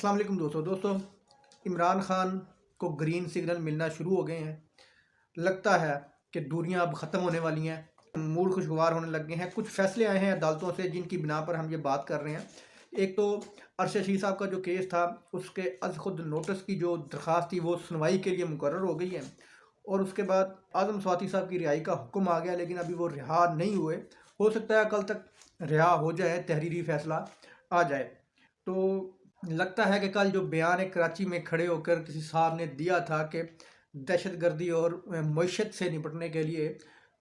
अस्सलाम वालेकुम दोस्तों इमरान खान को ग्रीन सिग्नल मिलना शुरू हो गए हैं। लगता है कि दूरियां अब ख़त्म होने वाली हैं, मूड खुशगवार होने लग गए हैं। कुछ फैसले आए हैं अदालतों से जिनकी बिना पर हम ये बात कर रहे हैं। एक तो अरशद रशीद साहब का जो केस था उसके अज खुद नोटिस की जो दरख्वास्त थी वो सुनवाई के लिए मुकर्रर हो गई है, और उसके बाद आज़म स्वाति साहब की रिहाई का हुक्म आ गया, लेकिन अभी वो रिहा नहीं हुए। हो सकता है कल तक रिहा हो जाए, तहरीरी फैसला आ जाए। तो लगता है कि कल जो बयान कराची में खड़े होकर किसी साहब ने दिया था कि दहशत गर्दी और मईशत से निपटने के लिए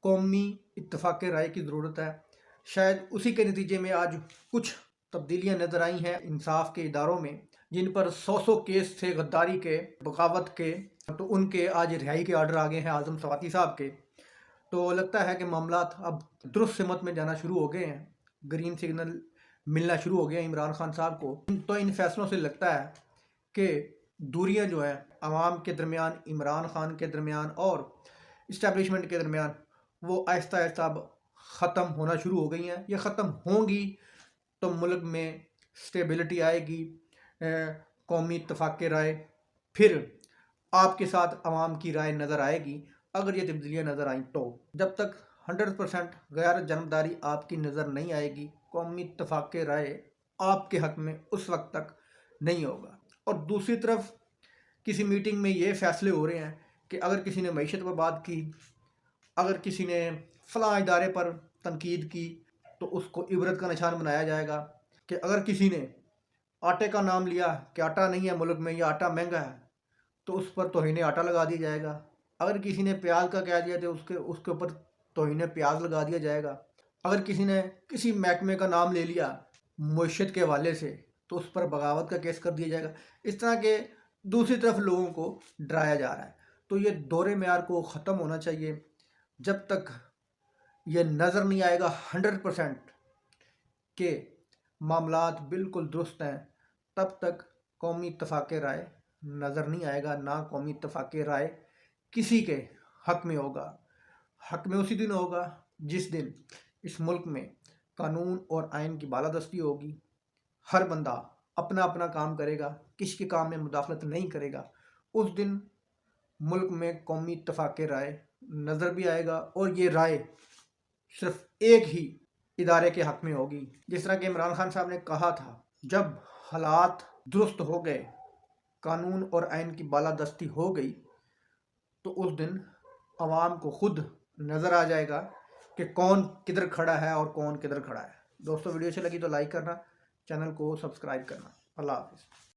कौमी इत्तफाक राय की ज़रूरत है, शायद उसी के नतीजे में आज कुछ तब्दीलियां नज़र आई हैं इंसाफ के इदारों में, जिन पर सौ केस थे गद्दारी के, बगावत के, तो उनके आज रिहाई के आर्डर आ गए हैं आज़म स्वाति साहब के। तो लगता है कि मामला अब दुरुस्त सिमत में जाना शुरू हो गए हैं, ग्रीन सिग्नल मिलना शुरू हो गया इमरान खान साहब को। तो इन फैसलों से लगता है कि दूरियां जो हैं आवाम के दरमियान, इमरान खान के दरमियान और इस्टेब्लिशमेंट के दरमियान, वो आहिस्ता आहिस्ता अब ख़त्म होना शुरू हो गई हैं। ये ख़त्म होंगी तो मुल्क में स्टेबिलिटी आएगी, कौमी इत्तफाक राय, फिर आपके साथ आवाम की राय नज़र आएगी। अगर ये तब्दीलियाँ नज़र आएँ तो जब तक 100% गैर जानबदारी आपकी नज़र नहीं आएगी, कौमी इत्तफाक राय आपके हक में उस वक्त तक नहीं होगा। और दूसरी तरफ किसी मीटिंग में ये फैसले हो रहे हैं कि अगर किसी ने मईशत पर बात की, अगर किसी ने फ़लाँ इदारे पर तनकीद की, तो उसको इबरत का निशान बनाया जाएगा। कि अगर किसी ने आटे का नाम लिया कि आटा नहीं है मुल्क में, या आटा महंगा है, तो उस पर तौहीन आटा लगा दिया जाएगा। अगर किसी ने प्याज का कह दिया तो उसके ऊपर तौहीन प्याज लगा दिया जाएगा। अगर किसी ने किसी महकमे का नाम ले लिया मईशत के हवाले से, तो उस पर बगावत का केस कर दिया जाएगा। इस तरह के दूसरी तरफ लोगों को डराया जा रहा है। तो ये दौरे मेयार को ख़त्म होना चाहिए। जब तक ये नज़र नहीं आएगा 100% के मामलात बिल्कुल दुरुस्त हैं, तब तक कौमी इत्तफाक राय नज़र नहीं आएगा। ना कौमी इत्तफाक राय किसी के हक में होगा। हक में उसी दिन होगा जिस दिन इस मुल्क में कानून और आइन की बालादस्ती होगी। हर बंदा अपना अपना काम करेगा, किसी के काम में मुदाखलत नहीं करेगा। उस दिन मुल्क में कौमी इत्तफाक राय नज़र भी आएगा, और ये राय सिर्फ एक ही इदारे के हक में होगी। जिस तरह के इमरान खान साहब ने कहा था, जब हालात दुरुस्त हो गए, कानून और आइन की बालादस्ती हो गई, तो उस दिन आवाम को खुद नज़र आ जाएगा कि कौन किधर खड़ा है और कौन किधर खड़ा है। दोस्तों, वीडियो अच्छी लगी तो लाइक करना, चैनल को सब्सक्राइब करना। अल्लाह हाफ़िज़।